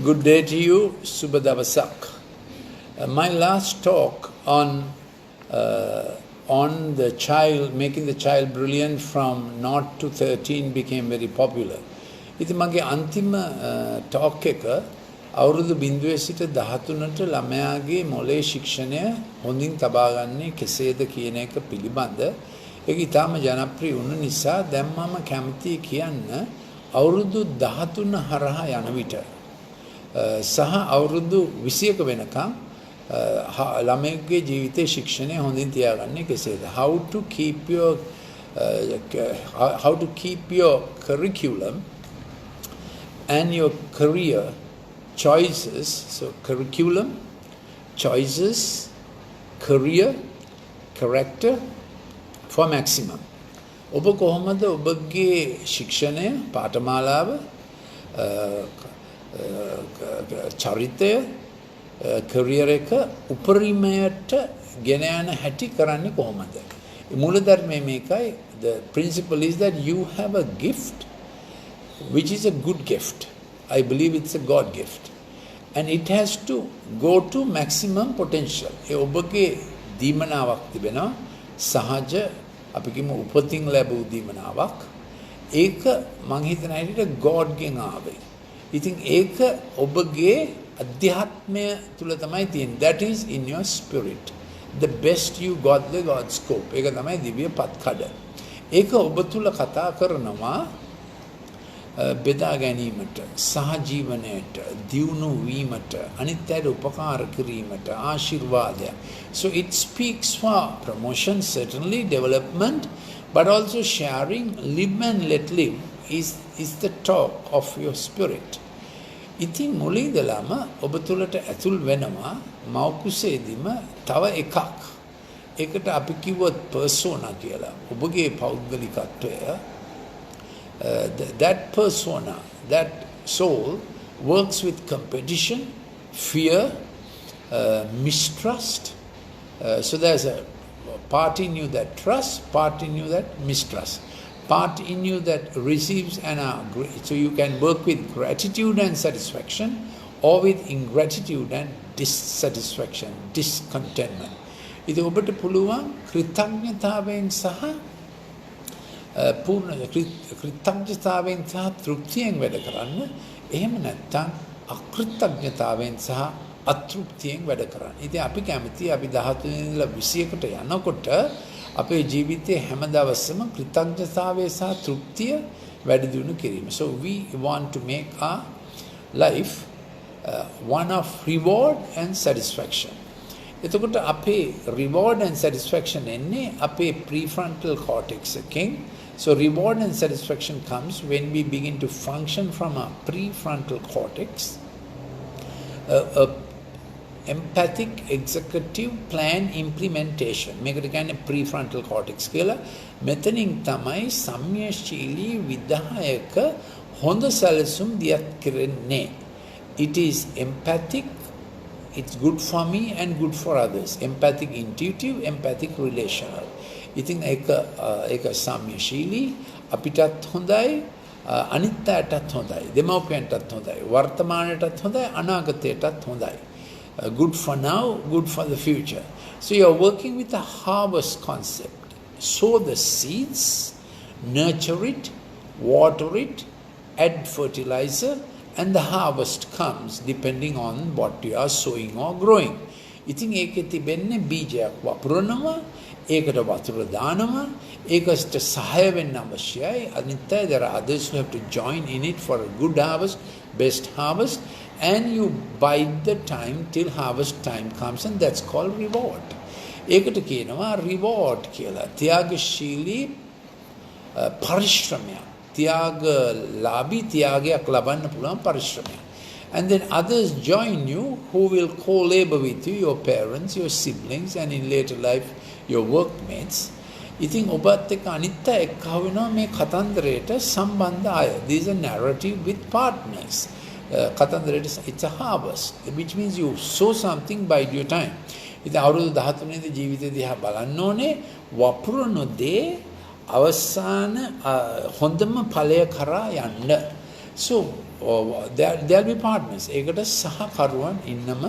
Good day to you, Subha Davasak. My last talk on the child, making the child brilliant from 0 to 13 became very popular. ඉතින් මගේ අන්තිම talk එක අවුරුදු 0 සිට 13ට ළමයාගේ මොලේ ශික්ෂණය හොඳින් තබා ගන්නේ කෙසේද කියන එක පිළිබඳ ඒක ඉතාම ජනප්‍රිය වුණ නිසා දැන් මම කැමතියි කියන්න අවුරුදු 13 හරහා යන විට සහ අවුරුදු 21 වෙනකම් ළමයෙකුගේ ජීවිතයේ ශික්ෂණය හොඳින් තියාගන්නේ කෙසේද? How to keep your curriculum and your career choices, so curriculum, choices, career, character for maximum. ඔබ කොහොමද ඔබගේ ශික්ෂණය පාඨමාලාව චරිතය career එක උපරිමයට ගෙන යන හැටි කරන්නේ කොහොමද? මූලධර්මයේ මේකයි. The principle is that you have a gift which is a good gift. I believe it's a God gift. And it has to go to maximum potential. ඒ ඔබගේ දීමනාවක් තිබෙනවා. සහජ අපි කියමු උපතින් ලැබූ දීමනාවක්. ඒක මං හිතන හැටියට God ගෙන් ආවේ. ඉතින් ඒක ඔබගේ අධ්‍යාත්මය තුල තමයි තියෙන්නේ. That is in your spirit. The best you got the God scope. ඒක තමයි දිව්‍ය පත්කඩ. ඒක ඔබ තුල කතා කරනවා බෙදා ගැනීමට, සහජීවනයට, දියුණු වීමට, අනිත් අයට උපකාර කිරීමට, ආශිර්වාදය. So it speaks for promotion, certainly, development, but also sharing. Live and let live is the talk of your spirit. ඉතින් මුලින්දලම ඔබ තුළට ඇතුල් වෙනවා මෞකුසේදීම තව එකක්. ඒකට අපි කිව්වොත් persona කියලා. ඔබගේ පෞද්ගලිකත්වය that persona, that soul works with competition, fear, mistrust. So there's a part in you that trusts, part in you that mistrusts, part in you that receives and so you can work with gratitude and satisfaction or with ingratitude and dissatisfaction, discontentment. ඉතින් ඔබට පුළුවන් කෘතඥතාවයෙන් සහ පූර්ණ කෘතඥතාවයෙන් සහ තෘප්තියෙන් වැඩ කරන්න. එහෙම නැත්නම් අකෘතඥතාවයෙන් සහ අතෘප්තියෙන් වැඩ කරන්න. ඉතින් අපි කැමති අපි 13 ඉඳලා 21ට යනකොට අපේ ජීවිතයේ හැම දවසම කෘතඥතාවය සහ තෘප්තිය වැඩි දියුණු කිරීම. So we want to make our life one of reward and satisfaction. එතකොට අපේ reward and satisfaction එන්නේ අපේ prefrontal cortex එකෙන්. So reward and satisfaction comes when we begin to function from our prefrontal cortex, empathic executive plan implementation. මේකට කියන්නේ prefrontal cortex කියලා. මෙතනින් තමයි සම්මියශීලී විධායක හොඳ සැලසුම් දියත් කරන්නේ. It is empathic, it's good for me and good for others. Empathic intuitive, empathic relational. ඉතින් ඒක සම්මියශීලී අපිටත් හොඳයි අනිත් අයටත් හොඳයි දෙමව්පියන්ටත් හොඳයි වර්තමානයටත් හොඳයි අනාගතයටත් හොඳයි. Good for now, good for the future. So you are working with a harvest concept. Sow the seeds, nurture it, water it, add fertilizer, and the harvest comes depending on what you are sowing or growing. ඉතින් ඒකේ තිබෙන්නේ බීජයක් වපුරනවා, ඒකට වතුර දානවා, ඒකට සහාය වෙන්න අවශ්‍යයි. අනිත් අය there are others who have to join in it for a good harvest, best harvest, and you bide the time till harvest time comes, and that's called reward. ඒකට කියනවා reward කියලා. ත්‍යාගශීලී පරිශ්‍රමය. ත්‍යාගලාභී ත්‍යාගයක් ලබන්න පුළුවන් පරිශ්‍රමයක්. And then others join you who will co-labor with you, your parents, your siblings, and in later life your workmates. ඉතින් ඔබත් එක්ක අනිත් අය එක්ක වෙනවා මේ කතන්දරයට සම්බන්ධ අය. This is a narrative with partners. කතන්දරයට it's a harvest, which means you sow something by your time. ඉතින් අවුරුදු 13 දී ජීවිතය දිහා බලන්න ඕනේ වපුරන දේ අවසාන හොඳම ඵලය කරා යන්න. So there'll be partners. ඒකට සහකරුවන් ඉන්නම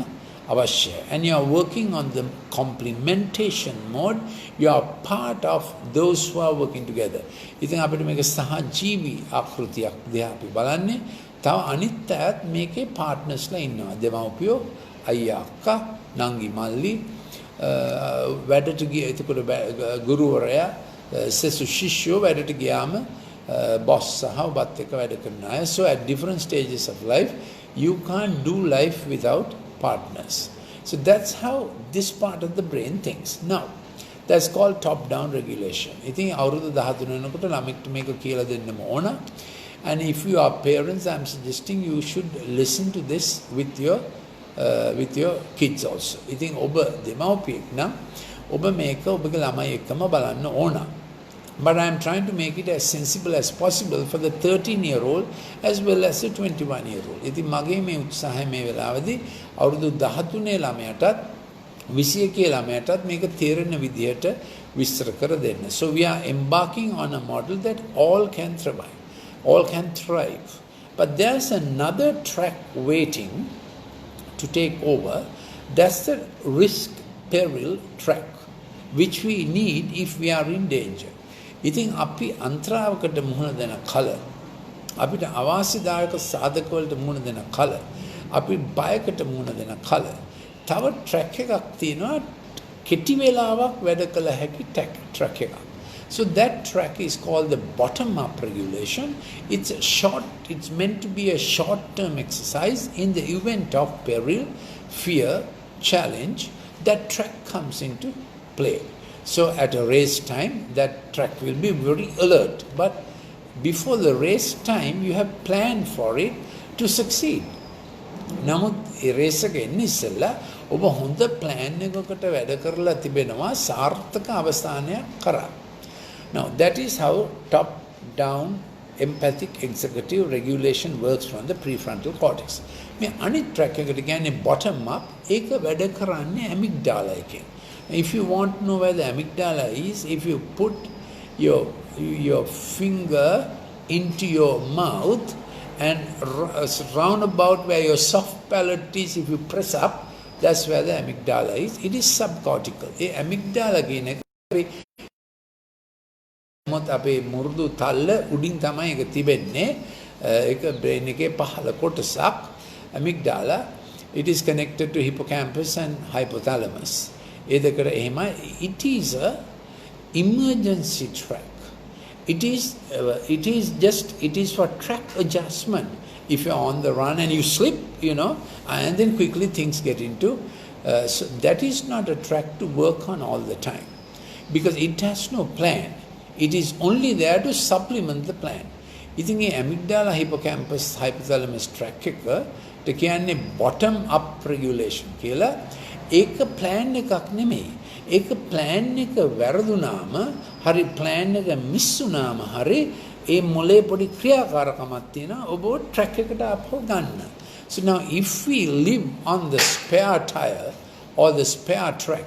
අවශ්‍යයි. And you are working on the complementation mode. You are part of those who are working together. ඉතින් අපිට මේක සහජීවී ආකෘතියක් දිහා අපි බලන්නේ. තව අනිත් අයත් මේකේ partnersලා ඉන්නවා. දෙමව්පියෝ, අයියා, අක්කා, නංගි, මල්ලි වැඩට ගිය එතකොට ගුරුවරයා සෙසු ශිෂ්‍යෝ වැඩට ගියාම boss සහ ඔබත් එක්ක වැඩ කරන අය. So at different stages of life you can't do life without partners. So that's how this part of the brain thinks. Now that's called top down regulation. ඉතින් අවුරුදු 13 වෙනකොට ළමෙක්ට මේක කියලා දෙන්නම ඕන. And if you are parents, I'm suggesting you should listen to this with your kids also. ඉතින් ඔබ දෙමව්පියෙක් නම් ඔබ මේක ඔබගේ ළමයි එක්කම බලන්න ඕන. But I'm trying to make it as sensible as possible for the 13-year-old as well as the 21-year-old. ඉතින් මගේ මේ උත්සාහය මේ වෙලාවේදී අවුරුදු 13 ළමයටත් 21 ළමයටත් මේක තේරෙන විදිහට විස්තර කර දෙන්න. So we are embarking on a model that all can survive, all can thrive. But there's another track waiting to take over. That's the risk peril track, which we need if we are in danger. ඉතින් අපි අන්තරාවකට මුහුණ දෙන කල, අපිට අවාසිදායක සාධකවලට මුහුණ දෙන කල, අපි බයකට මුහුණ දෙන කල, තව ට්‍රැක් එකක් තියෙනවා කෙටි වෙලාවක් වැඩ කළ හැකි ට්‍රැක් එකක්. So that track is called the bottom up regulation. It's meant to be a short term exercise. In the event of peril, fear, challenge, that track comes into play. So at a race time, that track will be very alert. But before the race time, you have planned for it to succeed. නමුත් ඒ raise එක එන්නේ ඉස්සෙල්ලා ඔබ හොඳ plan එකකට වැඩ කරලා තිබෙනවා සාර්ථක අවස්ථානයක් කරා. Now that is how top down empathic executive regulation works from the prefrontal cortex. මේ අනිත් track එකට කියන්නේ bottom up. ඒක වැඩ කරන්නේ amygdala එකෙන්. If you want to know where the amygdala is, if you put your finger into your mouth and round about where your soft palate is, if you press up, that's where the amygdala is. It is subcortical. The amygdala කියන එක අපේ මුරුදු තල්ල උඩින් තමයි ඒක තිබෙන්නේ. ඒක brain එකේ පහළ කොටසක්. amygdala, it is connected to hippocampus and hypothalamus. It is a emergency track. It is for track adjustment. If you're on the run and you slip, and then quickly things get into, so that is not a track to work on all the time, because it has no plan. It is only there to supplement the plan. ඉතින් මේ amygdala hippocampus hypothalamus track එක කියන්නේ bottom up regulation කියලා. ඒක plan එකක් නෙමෙයි. ඒක plan එක වැරදුනාම හරි plan එක මිස් වුනාම හරි ඒ මොලේ පොඩි ක්‍රියාකාරකමක් තියෙනවා ඔබ track එකට ආපහු ගන්න. So now if we live on the spare tire or the spare track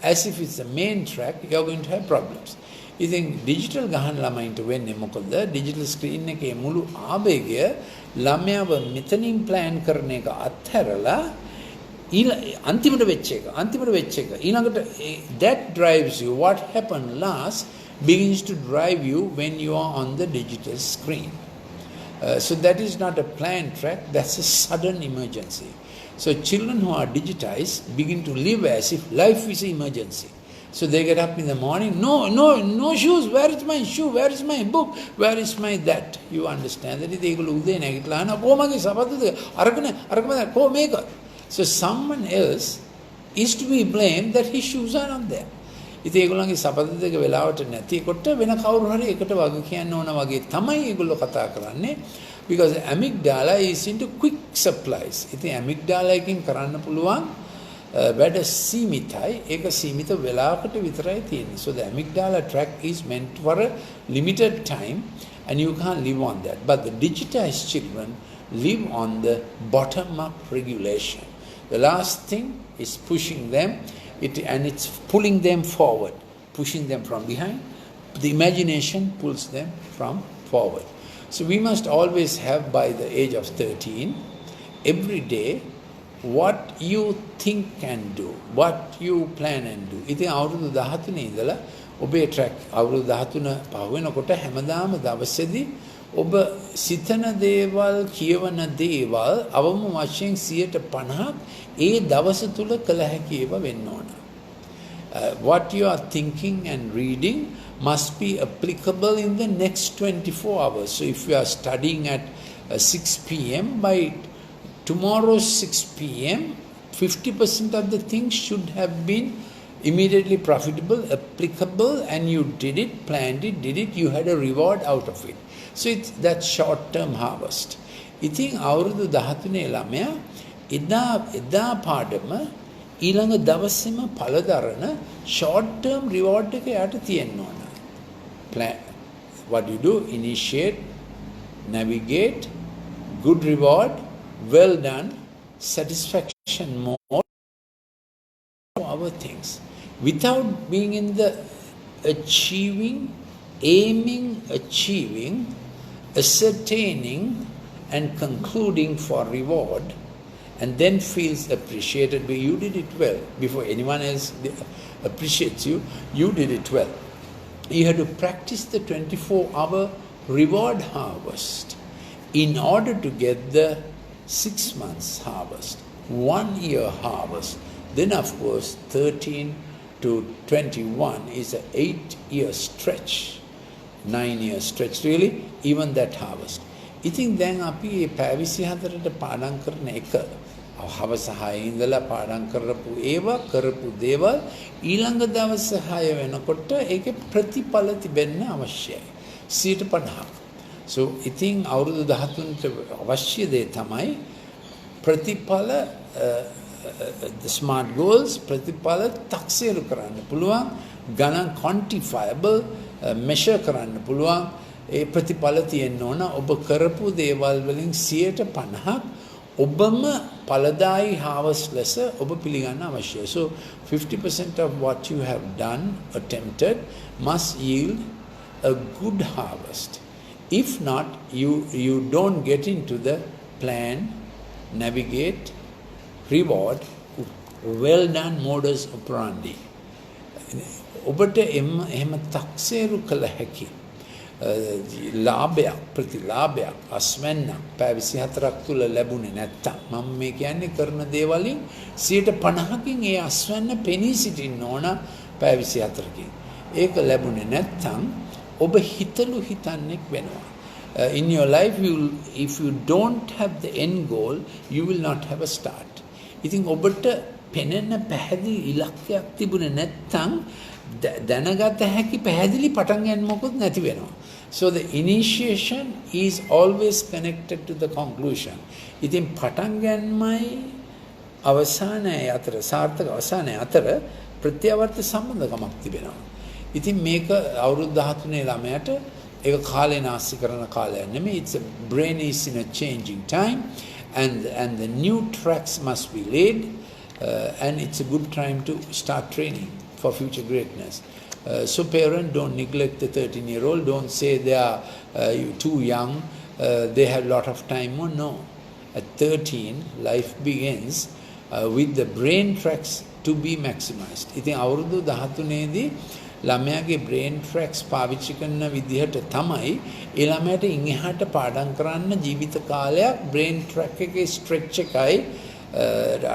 as if it's the main track, you're going to have problems. ඉතින් digital ගහන ළමයින්ට වෙන්නේ මොකද? digital screen එකේ මුළු ආවේගය ළමයාව මෙතනින් plan කරන එක අත්හැරලා අන්තිමට වෙච්ච එක ඊළඟට that drives you. What happened last begins to drive you when you are on the digital screen. So that is not a planned track, that's a sudden emergency. So children who are digitized begin to live as if life is an emergency. So they get up in the morning, no shoes, where is my shoe, where is my book, where is my that? You understand that? So someone else is to be blamed that his shoes are not there. ඉතින් ඒගොල්ලන්ගේ සපත දෙක වෙලාවට නැතිකොට වෙන කවුරු හරි එකට වග කියන්න ඕන වගේ තමයි ඒගොල්ලෝ කතා කරන්නේ, because amygdala is into quick supplies. ඉතින් amygdala එකකින් කරන්න පුළුවන් වැඩ සීමිතයි. ඒක සීමිත වෙලාවකට විතරයි තියෙන්නේ. So the amygdala track is meant for a limited time and you can't live on that. But the digitized children live on the bottom up regulation. The last thing is pushing them, and it's pulling them forward, pushing them from behind. The imagination pulls them from forward. So we must always have by the age of 13, every day, what you think can do, what you plan and do. ඉතින් අවුරුදු 13 ඉඳලා ඔබේ track අවුරුදු 13 පහ වෙනකොට හැමදාම දවසේදී ඔබ සිතන දේවල් කියවන දේවල් අවම වශයෙන් 50% ඒ දවස තුල කළ හැකි ඒවා වෙන්න ඕන. What you are thinking and reading must be applicable in the next 24 hours. So if you are studying at 6 p.m. by tomorrow 6 p.m., 50% of the things should have been immediately profitable, applicable, and you did it, planned it, did it, you had a reward out of it. So it's that short-term harvest. ඉතින් අවුරුදු 13 ළමයා එදා පාඩම ඊළඟ දවසේම පළදරන short-term reward එක යට තියෙන්න ඕන. Plan. What you do? Initiate, navigate, good reward, well done, satisfaction more, our things. Without being in the achieving, aiming, achieving, ascertaining and concluding for reward, and then feels appreciated, but you did it well. Before anyone else appreciates you, you did it well. You have to practice the 24-hour reward harvest in order to get the 6 months harvest, 1 year harvest. Then of course 13 to 21 is an 8-year stretch, 9-year stretch really, even that harvest. ඉතින් දැන් අපි මේ පැය 24ට පාඩම් කරන එක හවස 6 ඉඳලා පාඩම් කරපු දේවල් ඊළඟ දවස් 6 වෙනකොට ඒකේ ප්‍රතිඵල තිබෙන්න අවශ්‍යයි 50%. So ඉතින් අවුරුදු 13ට අවශ්‍ය දේ තමයි ප්‍රතිඵල the smart goals ප්‍රතිඵල තක්සේරු කරන්න පුළුවන් ගණන් quantifiable measure කරන්න පුළුවන් ඒ ප්‍රතිඵල තියෙන්න ඕන ඔබ කරපු දේවල් වලින් 50% ඔබම ඵලදායි harvest ලෙස ඔබ පිළිගන්න අවශ්‍යයි. So 50% of what you have done, attempted, must yield a good harvest. If not, you don't get into the plan, navigate, reward, well done modus operandi. ඔබට එහෙම තක්සේරු කළ හැකි ලාභයක් ප්‍රතිලාභයක් අස්වැන්නක් පැය 24ක් තුල ලැබුණේ නැත්තම් මම මේ කියන්නේ කරන දේවලින් 50%කින් ඒ අස්වැන්න පෙනී සිටින්න ඕන පැය 24කින්. ඒක ලැබුණේ නැත්තම් ඔබ හිතලු හිතන්නෙක් වෙනවා. In your life, if you don't have the end goal, you will not have a start. ඉතින් ඔබට පෙනෙන පැහැදිලි ඉලක්කයක් තිබුණේ නැත්තම් දැනගත හැකි පැහැදිලි පටන් ගන්න මොකුත් නැති වෙනවා. So the initiation is always connected to the conclusion. ඉතින් පටන් ගන්නමයි අවසානයේ අතර සාර්ථක අවසානයේ අතර ප්‍රත්‍යවර්ත සම්බන්ධකමක් තිබෙනවා. ඉතින් මේක අවුරුදු 13 ළමයට ඒක කාලේ නාස්ති කරන කාලයක් නෙමෙයි. It's a brain is in a changing time and the new tracks must be laid and it's a good time to start training for future greatness. So parents, don't neglect the 13-year-old. Don't say they are too young, they have a lot of time. Oh, no. At 13, life begins with the brain tracks to be maximized. ඉතින් අවුරුදු 13 දී ළමයාගේ brain tracks පාවිච්චි කරන විදිහට තමයි ඒ ළමයාට ඉන් එහාට පාඩම් කරන්න ජීවිත කාලයක් brain track එකේ stretch එකයි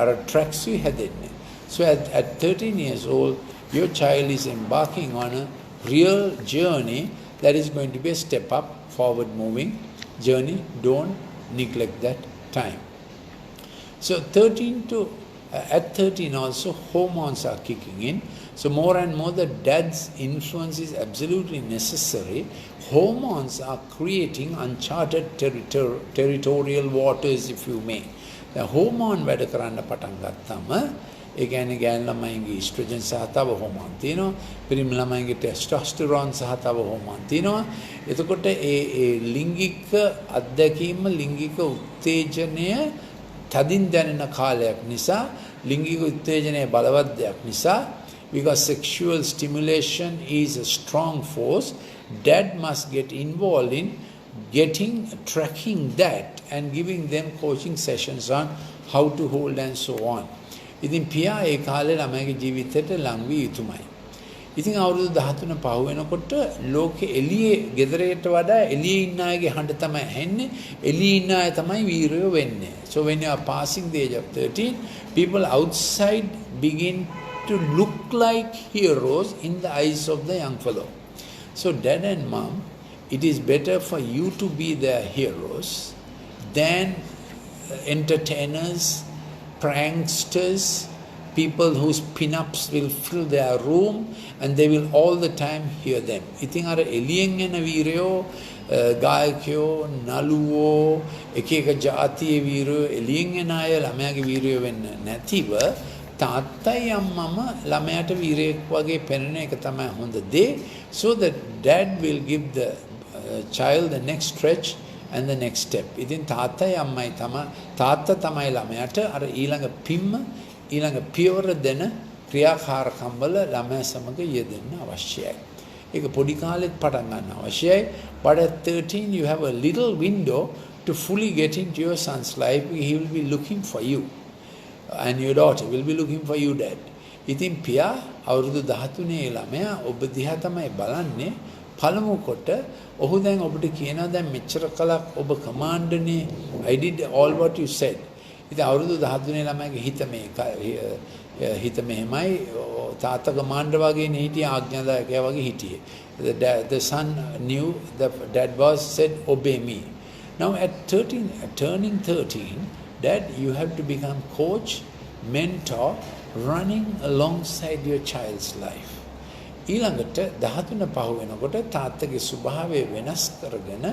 අර tracks හැදෙන්නේ. So at 13 years old, your child is embarking on a real journey that is going to be a step up, forward moving journey. Don't neglect that time. So at 13 also hormones are kicking in. So more and more the dad's influence is absolutely necessary. Hormones are creating uncharted territorial waters, if you may. The hormone වැඩ කරන්න පටන් ගත්තම ඒ කියන්නේ ගෑනු ළමයින්ගේ estrogen සහ තව hormone තියෙනවා. පිරිමි ළමයින්ගේ testosterone සහ තව හෝමෝන් තියෙනවා. එතකොට ඒ ලිංගික අත්දැකීම ලිංගික උත්තේජනය තදින් දැනෙන කාලයක් නිසා ලිංගික උත්තේජනය බලවත් දෙයක් නිසා because sexual stimulation is a strong force, dad must get involved in tracking that and giving them coaching sessions on how to hold and so on. ඉතින් පියා ඒ කාලේ ළමයිගේ ජීවිතයට ලං වී යුතුමයි. ඉතින් අවුරුදු 13 පහ වෙනකොට ලෝකෙ එළියේ ගෙදරට වඩා එළියේ ඉන්න අයගේ හඬ තමයි ඇහෙන්නේ. එළියේ ඉන්න අය තමයි වීරයෝ වෙන්නේ. So when you are passing the age of 13, people outside begin to look like heroes in the eyes of the young fellow. So dad and mom, it is better for you to be their heroes than entertainers, pranksters, people whose pin-ups will fill their room and they will all the time hear them. ඉතින් අර එළියෙන් එන වීරයෝ ගායකයෝ නළුවෝ එක එක ජාතියේ වීරයෝ එළියෙන් එන අය ළමයාගේ වීරයෝ වෙන්න නැතිව තාත්තයි අම්මම ළමයාට වීරයෙක් වගේ පෙනෙන එක තමයි හොඳ දේ. So that dad will give the child the next stretch and the next step. ඉතින් තාත්තයි අම්මයි තාත්තා තමයි ළමයාට අර ඊළඟ පිම්ම ඊළඟ පියවර දෙන ක්‍රියාකාරකම් වල ළමයා සමග යෙදෙන්න අවශ්‍යයි. ඒක පොඩි කාලෙත් පටන් ගන්න අවශ්‍යයි. But at 13 you have a little window to fully get into your son's life. He will be looking for you. And your daughter will be looking for you, dad. ඉතින් පියා අවුරුදු 13 ළමයා ඔබ දිහා තමයි බලන්නේ. පළමු කොට ඔහු දැන් ඔබට කියනවා දැන් මෙච්චර කලක් ඔබ කමාන්ඩ්නේ I did all what you said. ඉතින් අවුරුදු 13 ළමයාගේ හිත මෙහෙමයි තාත්තා කමාන්ඩර් වගේ නේ හිටියේ ආඥාදායකයා වගේ හිටියේ. The son knew the dad was said obey me. Now at 13 turning 13, dad, you have to become coach, mentor, running alongside your child's life. ඊළඟට 13 පහ වෙනකොට තාත්තගේ ස්වභාවය වෙනස් කරගෙන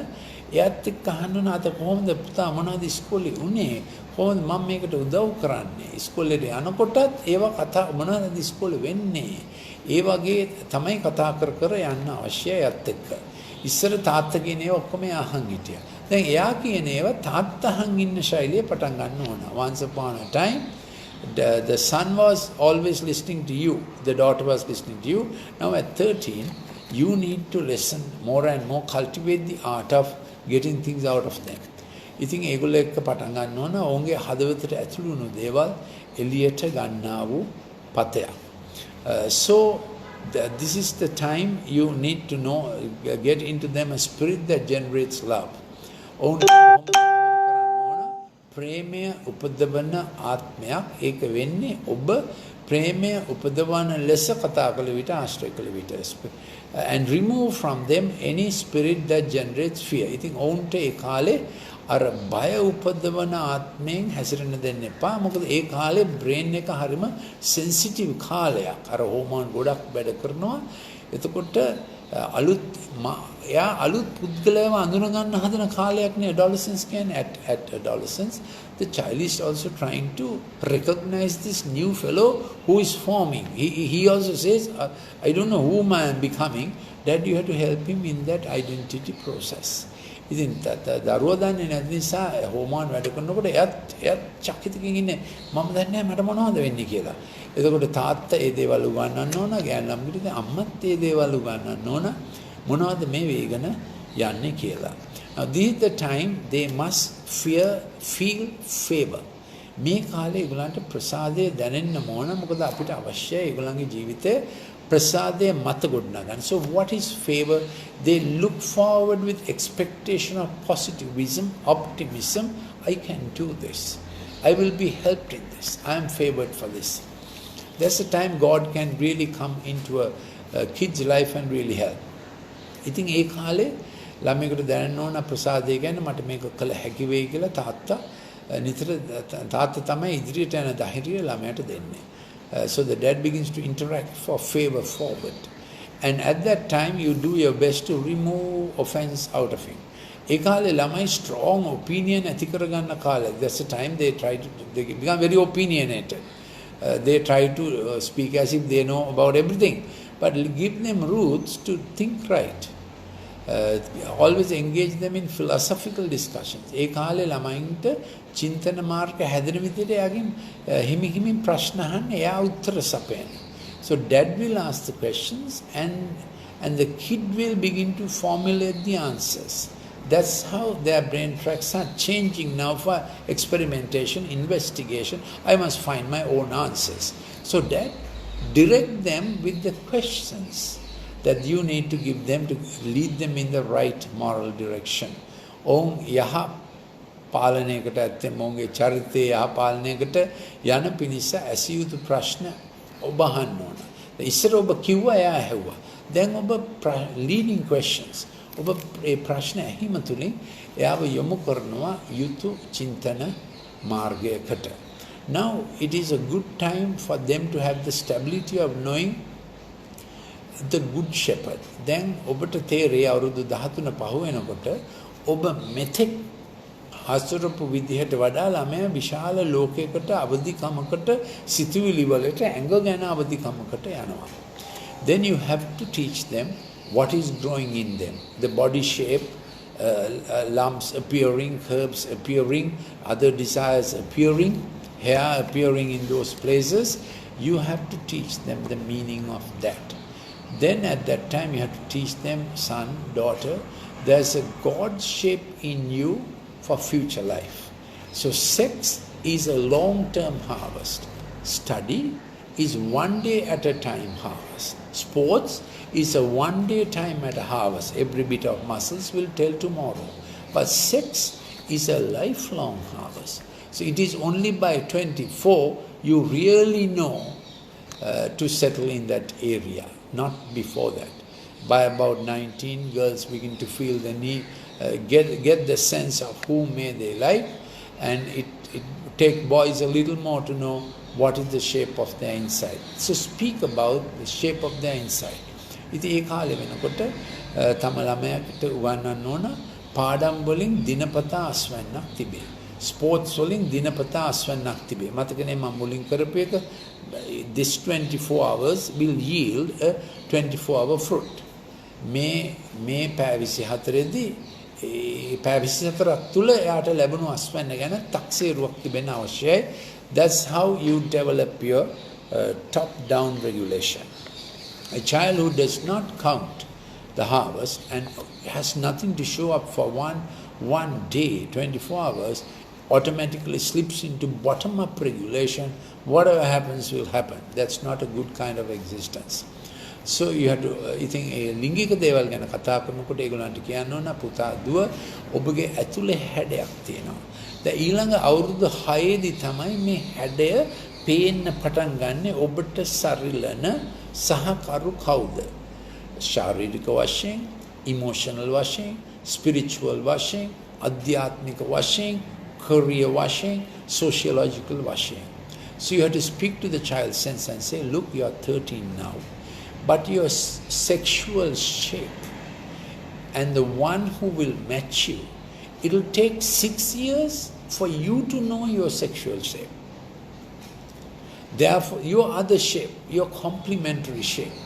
එයාත් එක්ක අහන්න අත කොහොමද පුතා මොනවද ඉස්කෝලේ උනේ කොහොමද මම මේකට උදව් කරන්නේ ඉස්කෝලේට යනකොටත් ඒවා කතා මොනවද ඉස්කෝලේ වෙන්නේ ඒ වගේ තමයි කතා කර යන්න අවශ්‍යයි එයාත් එක්ක ඉස්සර තාත්තා කියන ඒවා ඔක්කොම අහන් හිටියා දැන් එයා කියන ඒවා තාත්තා අහන් ඉන්න ශෛලිය පටන් ගන්න ඕන once upon a time the son was always listening to you, the daughter was listening to you. Now at 13, you need to listen more and more, cultivate the art of getting things out of them. ඉතින් ඒගොල්ලෝ එක්ක පටන් ගන්න ඕන ඔවුන්ගේ හදවතට ඇතුළු වුණු දේවල් එළියට ගන්නා වූ පතයක්. So this is the time you need to know, get into them a spirit that generates love. ප්‍රේමය උපදවන ආත්මයක් ඒක වෙන්නේ ඔබ ප්‍රේමය උපදවන ලෙස කතා කළ විට ආශ්‍රය කළ විට and remove from them any spirit that generates fear. ඉතින් ඔවුන්ට ඒ කාලේ අර බය උපදවන ආත්මයෙන් හැසිරෙන්න දෙන්න එපා. මොකද ඒ කාලේ බ්‍රේන් එක හරිම සෙන්සිටිව් කාලයක්. අර හෝමෝන් ගොඩක් වැඩ කරනවා. එතකොට අලුත් පුද්ගලයව අඳුන ගන්න හදන කාලයක් නේ adolescence කියන්නේ at adolescence the child is also trying to recognize this new fellow who is forming. He also says I don't know whom I am becoming. That you have to help him in that identity process. ඉතින් දරුවා දන්නේ නැති නිසා hormone වැඩ කරනකොට එයත් චකිතකින් ඉන්නේ මම දන්නේ නැහැ මට මොනවද වෙන්නේ කියලා. එතකොට තාත්තා ඒ දේවල් උගන්වන්න ඕන ගෑනු ළමයිට අම්මත් ඒ දේවල් උගන්වන්න ඕන මොනවද මේ වේගන යන්නේ කියලා. Now this is the time they must feel favor. මේ කාලේ ඒගොල්ලන්ට ප්‍රසාදය දැනෙන්න ඕන මොකද අපිට අවශ්‍යයි ඒගොල්ලන්ගේ ජීවිතේ ප්‍රසාදය මත ගොඩනගන්න. So what is favor? They look forward with expectation of positivism, optimism. I can do this. I will be helped in this. I am favored for this. That's the time God can really come into a kid's life and really help. ඉතින් ඒ කාලේ ළමයෙකුට දැනෙන්න ඕන ප්‍රසාදය ගැන මට මේක කළ හැකි වෙයි කියලා තාත්තා තමයි ඉදිරියට යන ධෛර්යය ළමයාට දෙන්නේ. So the dad begins to interact for favor forward. And at that time you do your best to remove offense out of him. ඒ කාලේ ළමයි strong opinion ඇති කරගන්න කාලය. That's the time they become very opinionated. They try to speak as if they know about everything. But give them roots to think right. Always engage them in philosophical discussions. ඒ කාලේ ළමයින්ට චින්තන මාර්ග හැදෙන විදිහට යකින් හිමින් ප්‍රශ්න අහන්න එයා උත්තර සපයන. So dad will ask the questions and the kid will begin to formulate the answers. That's how their brain tracks are changing now for experimentation, investigation. I must find my own answers. So that direct them with the questions that you need to give them to lead them in the right moral direction. Om yaha පාලනයකට ඇත්තෙම ඔවුන්ගේ චරිතය යහ පාලනයකට යන පිණිස ඇසිය යුතු ප්‍රශ්න ඔබ අහන්න ඕන. ඉස්සර ඔබ කිව්වා එයා ඇහුවා. දැන් ඔබ leading questions. ඔබ ඒ ප්‍රශ්න ඇහිම තුලින් එයාව යොමු කරනවා යුතු චින්තන මාර්ගයකට. Now it is a good time for them to have the stability of knowing the good shepherd. දැන් ඔබට තේරෙයි අවුරුදු 13 පහ වෙනකොට ඔබ මෙතෙක් හසුරපු විදිහට වඩා ළමයා විශාල ලෝකයකට අවදිකමකට සිතුවිලි වලට ඇඟ ගැන අවදිකමකට යනවා. Then you have to teach them what is growing in them. The body shape, lumps appearing, curves appearing, other desires appearing, hair appearing in those places. You have to teach them the meaning of that. Then at that time you have to teach them, son, daughter, there's a God shape in you for future life. So sex is a long-term harvest. Study is one day at a time harvest. Sports is a one day time at a harvest. Every bit of muscles will tell tomorrow. But sex is a lifelong harvest. So it is only by 24 you really know to settle in that area, not before that. By about 19, girls begin to feel the need, get the sense of who may they like, and it take boys a little more to know what is the shape of their inside. So speak about the shape of their inside. ඉතින් ඒ කාලේ වෙනකොට තම ළමයාට උගන්වන්න ඕන පාඩම් වලින් දිනපතා අස්වැන්නක් තිබේ. ස්පෝර්ට්ස් වලින් දිනපතා අස්වැන්නක් තිබේ. මතකනේ මම මුලින් කරපු එක, this 24 hours will yield a 24-hour fruit. මේ පැය 24 දී පැය 24ක් තුල එයාට ලැබුණු අස්වැන්න ගැන තක්සේරුවක් තිබෙන්න අවශ්‍යයි. That's how you develop your top-down regulation. A child who does not count the harvest and has nothing to show up for one day, 24 hours, automatically slips into bottom-up regulation. Whatever happens will happen. That's not a good kind of existence. So you have to, ඉතින් ඒ ලිංගික දේවල් ගැන කතා කරනකොට ඒගොල්ලන්ට කියන්න ඕන පුතා දුව ඔබගේ ඇතුලේ හැඩයක් තියෙනවා. දැන් ඊළඟ අවුරුදු 6 දී තමයි මේ හැඩය පේන්න පටන් ගන්නෙ ඔබට සරිලන සහකරු කවුද? ශාරීරික වශයෙන්, emotional වශයෙන්, spiritual වශයෙන්, අධ්‍යාත්මික වශයෙන්, career වශයෙන්, sociological වශයෙන්. So you have to speak to the child's sense and say, look, you are 13 now. But your sexual shape and the one who will match you, it will take 6 years for you to know your sexual shape. Therefore, your other shape, your complementary shape,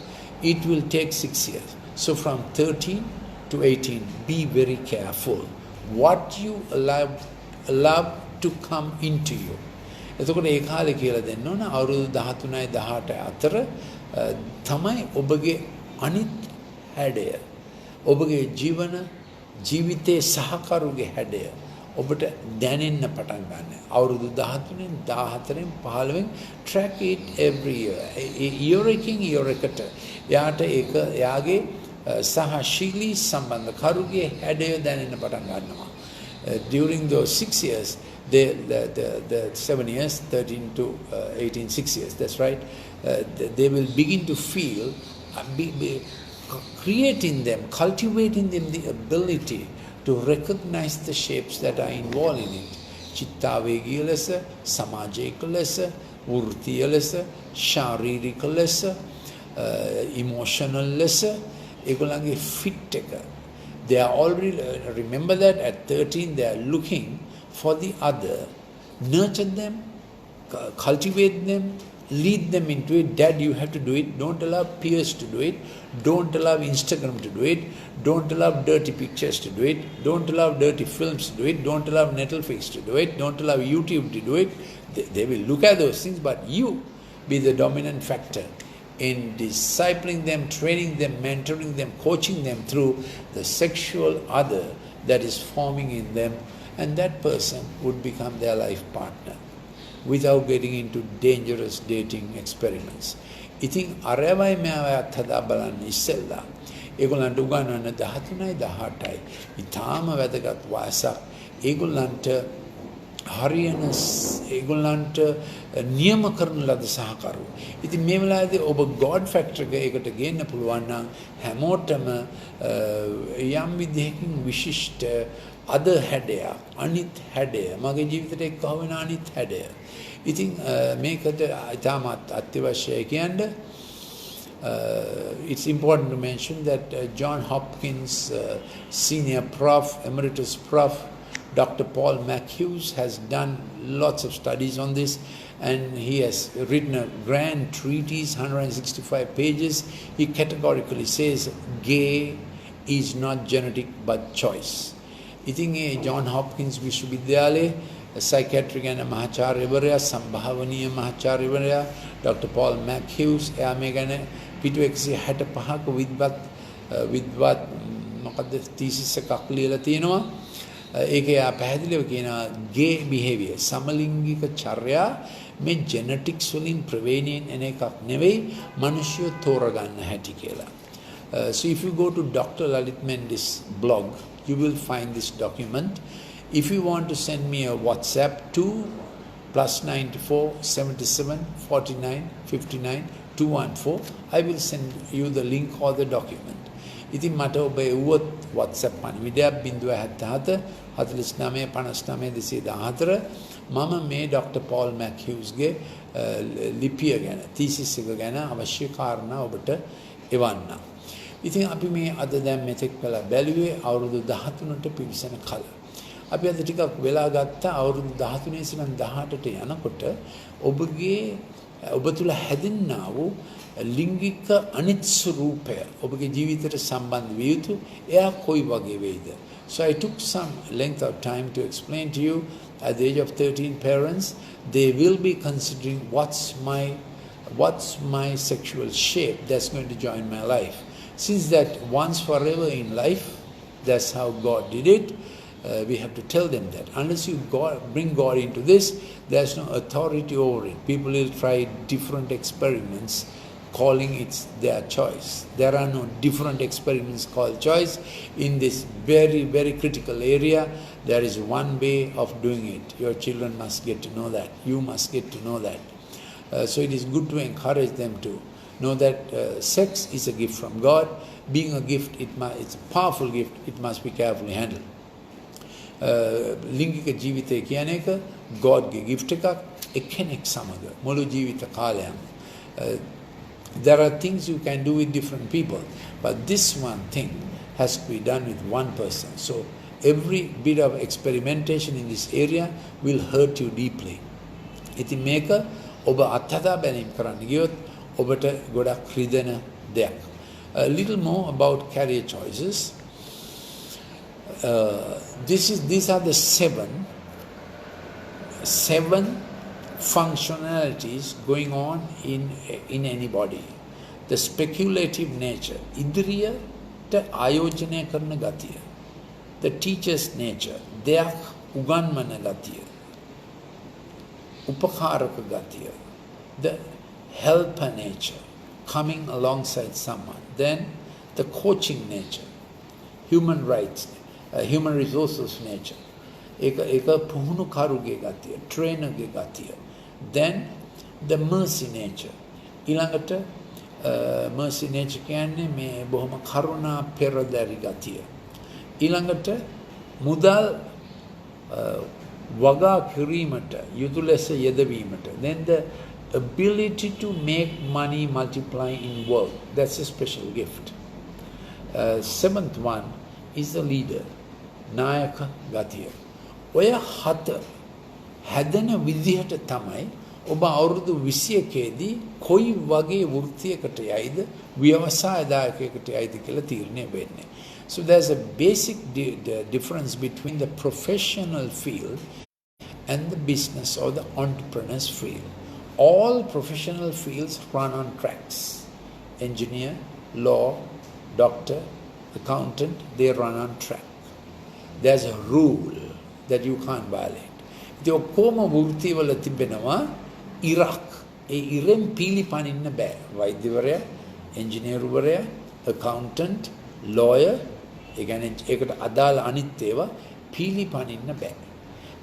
it will take 6 years. So from 13 to 18, be very careful what you allow to come into you. එතකොට ඒ කාලේ කියලා දෙන්න ඕන අවුරුදු 13යි 18 අතර තමයි ඔබගේ අනිත් හැඩය, ඔබගේ ජීවිතයේ සහකරුගේ හැඩය ඔබට දැනෙන්න පටන් ගන්න. අවුරුදු 13න් 14න් 15න් track it every year. year එකකට යාට ඒක යාගේ සහශීලී සම්බන්ධ කරුගේ හැඩය දැනෙන්න පටන් ගන්නවා. During those 6 years, the 7 years, 13 to 18, 6 years, that's right, they will begin to feel, create in them, cultivate in them the ability to recognize the shapes that are involved in it. චිත්තාවේගීය ලෙස, සමාජයක ලෙස, වෘත්තීය ලෙස, ශාරීරික ලෙස, emotional ලෙස, ඒගොල්ලන්ගේ fit එක. They are already, remember that at 13 they are looking for the other. Nurture them, cultivate them, lead them into it. Dad, you have to do it. Don't allow peers to do it. Don't allow Instagram to do it. Don't allow dirty pictures to do it. Don't allow dirty films to do it. Don't allow Netflix to do it. Don't allow YouTube to do it. They will look at those things, but you be the dominant factor in discipling them, training them, mentoring them, coaching them through the sexual other that is forming in them, and that person would become their life partner without getting into dangerous dating experiments. ඉතින් අරවයි මෙයාවත් හදා බලන්න ඉස්සෙල්ලා ඒගොල්ලන්ට උගන්වන්න 13යි 18යි ඊටාම වැදගත් වයසක් ඒගොල්ලන්ට හරියන ඒගොල්ලන්ට නියම කරන ලද සහකරු. ඉතින් මේ වෙලාවේදී ඔබ God factor එක ඒකට ගේන්න පුළුවන් නම් හැමෝටම යම් විදිහකින් විශිෂ්ට අද හැඩයක් අනිත් හැඩය මගේ ජීවිතේට එක්කව වෙන අනිත් හැඩය. ඉතින් මේකට ඉතාමත් අත්‍යවශ්‍යයි කියන්නේ it's important to mention that John Hopkins senior prof, emeritus prof, Dr. Paul McHughes has done lots of studies on this, and he has written a grand treatise, 165 pages. He categorically says gay is not genetic but choice. ඉතින් ඒ John Hopkins විශ්වවිද්‍යාලයේ psychiatric and මහාචාර්යවරයා සම්භාවනීය මහාචාර්යවරයා Dr. Paul McHughes එයා මේ ගැන පිටු 165ක විද්වත් මොකද්ද thesis එකක් ලියලා තියෙනවා. ඒකේ එයා පැහැදිලිව කියනවා gay behavior සමලිංගික චර්යා මේ genetics වලින් ප්‍රවේණයෙන් එන එකක් නෙවෙයි මිනිස්සු තෝරගන්න හැටි කියලා. So if you go to Dr. Lalith Mendis blog, you will find this document. If you want to send me a WhatsApp to +94 77 49 59 214, I will send you the link or the document. ඉතින් මට ඔබ එව්වොත් WhatsApp පණිවිඩයක් 077 49 59 214 මම මේ Dr. Paul McHughesගේ ලිපිය ගැන thesis එක ගැන අවශ්‍ය කාරණා ඔබට එවන්නම්. ඉතින් අපි මේ අද දැන් මෙතෙක් කළා බැලුවේ අවුරුදු 13ට පිවිසෙන කල. අපි අද ටිකක් වෙලා ගත්ත අවුරුදු 13 සිට 18ට යනකොට ඔබ තුල හැදෙන්නා වූ ලිංගික අනිත් ස්වරූපය ඔබගේ ජීවිතයට සම්බන්ධ විය යුතු එයා කොයි වගේ වෙයිද? So I took some length of time to explain to you at the age of 13 parents they will be considering what's my sexual shape that's going to join my life. Since that once forever in life, that's how God did it. We have to tell them that. Unless you bring God into this, there's no authority over it. People will try different experiments, calling it their choice. There are no different experiments called choice. In this very, very critical area, there is one way of doing it. Your children must get to know that. You must get to know that. So it is good to encourage them to know that sex is a gift from God. Being a gift, it's a powerful gift. It must be carefully handled. ලිංගික ජීවිතය කියන එක Godගේ gift එකක් එක්කෙනෙක් සමග මුළු ජීවිත කාලයම. There are things you can do with different people, but this one thing has to be done with one person. So every bit of experimentation in this area will hurt you deeply. ඉතින් මේක ඔබ අත්හදා බැලීම් කරන්න ගියොත් ඔබට ගොඩක් රිදෙන දෙයක්. A little more about career choices. These are the seven functionalities going on in anybody. The speculative nature, ඉදිරියට ආයෝජනය කරන ගතිය. The teacher's nature, දෙයක් උගන්වන ගතිය. උපකාරක ගතිය. The helper nature, coming alongside someone. Then the coaching nature, human rights, human resources nature. එක පුහුණුකරුගේ ගතිය, trainer ගේ ගතිය. Then the mercy nature. ඊළඟට mercy nature කියන්නේ මේ බොහොම කරුණා පෙරදරි ගතිය. ඊළඟට මුදල් වගා කිරීමට යුතු ලෙස යෙදවීමට. Then the ability to make money multiply in work. That's a special gift. Seventh one is the leader. නායක ගතිය. ඔය හත හැදෙන විදිහට තමයි ඔබ අවුරුදු 21ේදී කොයි වගේ වෘත්තියකට යයිද ව්‍යවසායදායකයකට යයිද කියලා තීරණය වෙන්නේ. So there's a basic difference between the professional field and the business or the entrepreneur's field. All professional fields run on tracks. Engineer, law, doctor, accountant, they run on track. there's a rule that you can't violate. ඉතින් ඔක්කොම වෘත්තිවල තිබෙනවා ඉරක්. ඒ ඉරෙන් පීලිපනින්න බෑ. වෛද්‍යවරයා, ඉංජිනේරුවරයා, accountant, lawyer, ඒ කියන්නේ ඒකට අදාළ අනිත් ඒවා පීලිපනින්න බෑ.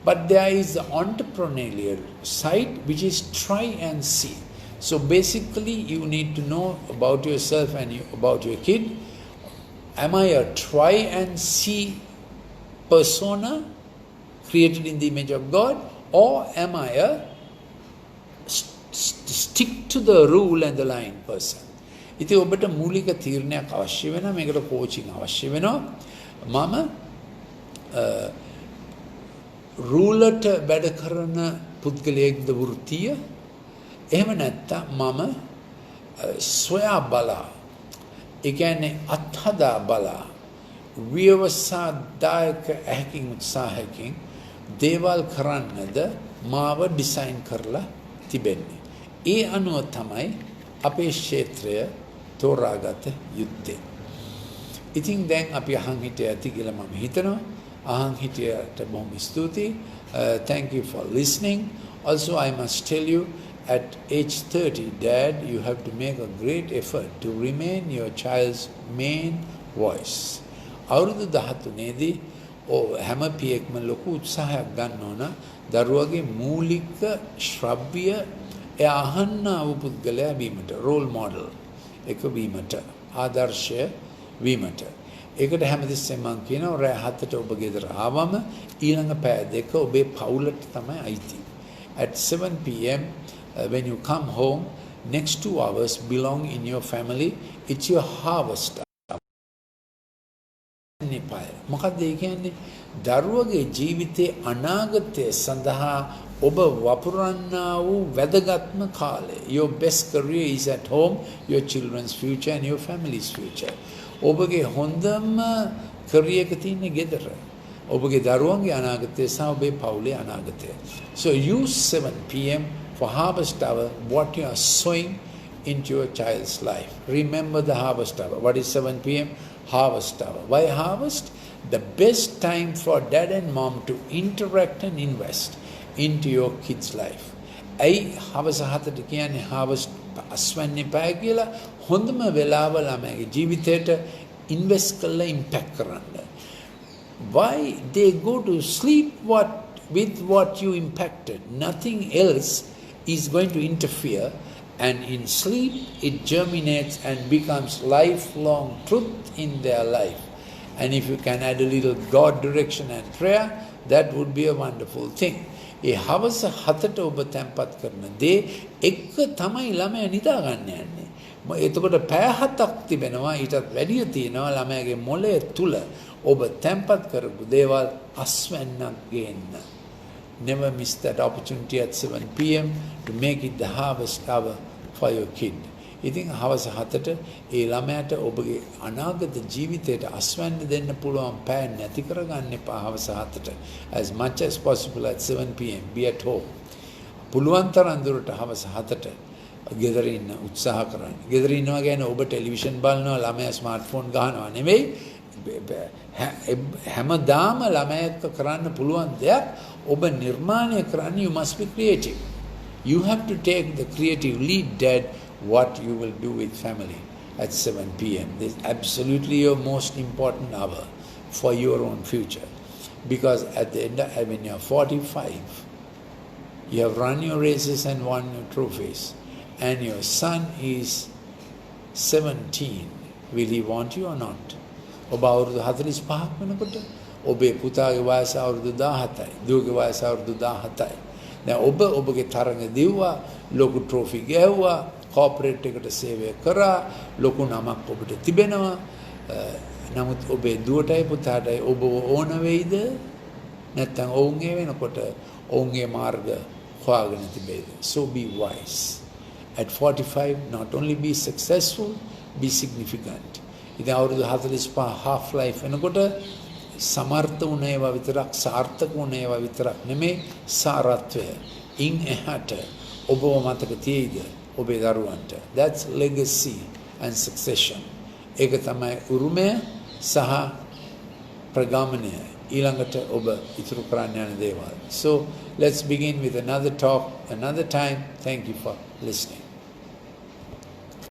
But there is the entrepreneurial side which is try and see. So basically you need to know about yourself and about your kid. Am I a try and see persona created in the image of God, or am I a stick to the rule and the line person? ඉතින් ඔබට මූලික තීරණයක් අවශ්‍ය වෙනවා. මේකට කෝචින් අවශ්‍ය වෙනවා. මම රූලට වැඩ කරන පුද්ගලයෙක්ද වෘත්තීය? එහෙම නැත්නම් මම සොයා බලා, ඒ කියන්නේ අත්හදා බලා, ව්‍යවසායදායක ඇහැකින් උත්සාහයකින් දේවල් කරන්නද මාව ඩිසයින් කරලා තිබෙන්නේ. ඒ අනුව තමයි අපේ ක්ෂේත්‍රය තෝරාගත යුත්තේ. ඉතින් දැන් අපි අහන් හිටිය ඇති කියලා මම හිතනවා. අහන් හිටියට බොහොම ස්තුතියි. Thank you for listening. Also I must tell you, at age 30, Dad, you have to make a great effort to remain your child's main voice. අවුරුදු 13 දී හැම පියෙක්ම ලොකු උත්සාහයක් ගන්න ඕන දරුවගේ මූලික ශ්‍රව්‍ය අහන්නා වූ පුද්ගලයා වීමට, රෝල් මොඩල් එක වීමට, ආදර්ශය වීමට. ඒකට හැමතිස්සෙම මම කියනවා රෑ 7ට ඔබ ගෙදර ආවම ඊළඟ පැය දෙක ඔබේ පවුලට තමයි අයිති. At 7 p.m. When you come home, next 2 hours belong in your family. It's your harvest. මොකක්ද ඒ කියන්නේ? දරුවගේ ජීවිතයේ අනාගතය සඳහා ඔබ වපුරන්නා වූ වැදගත්ම කාලය. Your best career is at home, your children's future and your family's future. ඔබගේ හොඳම career එක තියෙන්නේ ගෙදර. ඔබගේ දරුවන්ගේ අනාගතය සහ ඔබේ පවුලේ අනාගතය. So use 7 p.m. for harvest hour, what you are sowing into your child's life. Remember the harvest hour. What is 7 p.m.? Harvest hour. Why harvest? The best time for dad and mom to interact and invest into your kids' life. ඇයි හවස 7ට කියන්නේ harvest අස්වැන්න එපා කියලා? හොඳම වෙලාව ළමයාගේ ජීවිතයට invest කරලා impact කරන්න. Why they go to sleep with what you impacted? Nothing else is going to interfere, and in sleep it germinates and becomes lifelong truth in their life. And if you can add a little God direction and prayer, that would be a wonderful thing. ඒ හවස 7ට ඔබ තැම්පත් කරන දේ එක තමයි ළමයා නිදා ගන්න යන්නේ. එතකොට පැය 7ක් තිබෙනවා, ඊටත් වැඩිය තියෙනවා ළමයාගේ මොළය තුල ඔබ තැම්පත් කරපු දේවල් අස්වැන්නක් ගේන්න. Never miss that opportunity at 7 p.m. to make it the harvest hour for your kid. ඉතින් හවස 7ට ඒ ළමයාට ඔබගේ අනාගත ජීවිතයට අස්වැන්න දෙන්න පුළුවන් පැය නැති කරගන්න එපා හවස 7ට. As much as possible at 7 p.m. be at home. පුළුවන් තරම් දුරට හවස 7ට ගෙදර ඉන්න උත්සාහ කරන්න. ගෙදර ඉන්නවා කියන්නේ ඔබ ටෙලිවිෂන් බලනවා, ළමයා ස්මාර්ට්ෆෝන් ගහනවා නෙවෙයි. හැමදාම ළමයා එක්ක කරන්න පුළුවන් දෙයක් ඔබ නිර්මාණය කරන්න. You must be creative. You have to take the creative lead, Dad, what you will do with family at 7 p.m. This is absolutely your most important hour for your own future. Because at the end, when you're 45, you have run your races and won your trophies, and your son is 17. Will he want you or not? ඔබ අවුරුදු 45ක් වෙනකොට ඔබේ පුතාගේ වයස අවුරුදු 17යි, දුවගේ වයස අවුරුදු 17යි. දැන් ඔබ ඔබගේ තරඟ දිව්වා, ලොකු ට්‍රොෆි ගෑවුවා, කෝපරේට් එකට සේවය කරා, ලොකු නමක් ඔබට තිබෙනවා. නමුත් ඔබේ දුවටයි පුතාටයි ඔබ ඕන වෙයිද? නැත්නම් ඔවුන්ගේ වෙනකොට ඔවුන්ගේ මාර්ග හොයාගෙන තිබේද? So be wise. At 45, not only be successful, be significant. ඉතින් අවුරුදු 45 half life වෙනකොට සමර්ථ වුණ ඒවා විතරක්, සාර්ථක වුණ ඒවා විතරක් නෙමෙයි, සාරත්වය ඉන් එහාට ඔබව මතක තියෙයිද ඔබේ දරුවන්ට? That's legacy and succession. ඒක තමයි උරුමය සහ ප්‍රගමනය. ඊළඟට ඔබ ඉතුරු කරන්න යන දේවල්. So let's begin with another talk another time. Thank you for listening.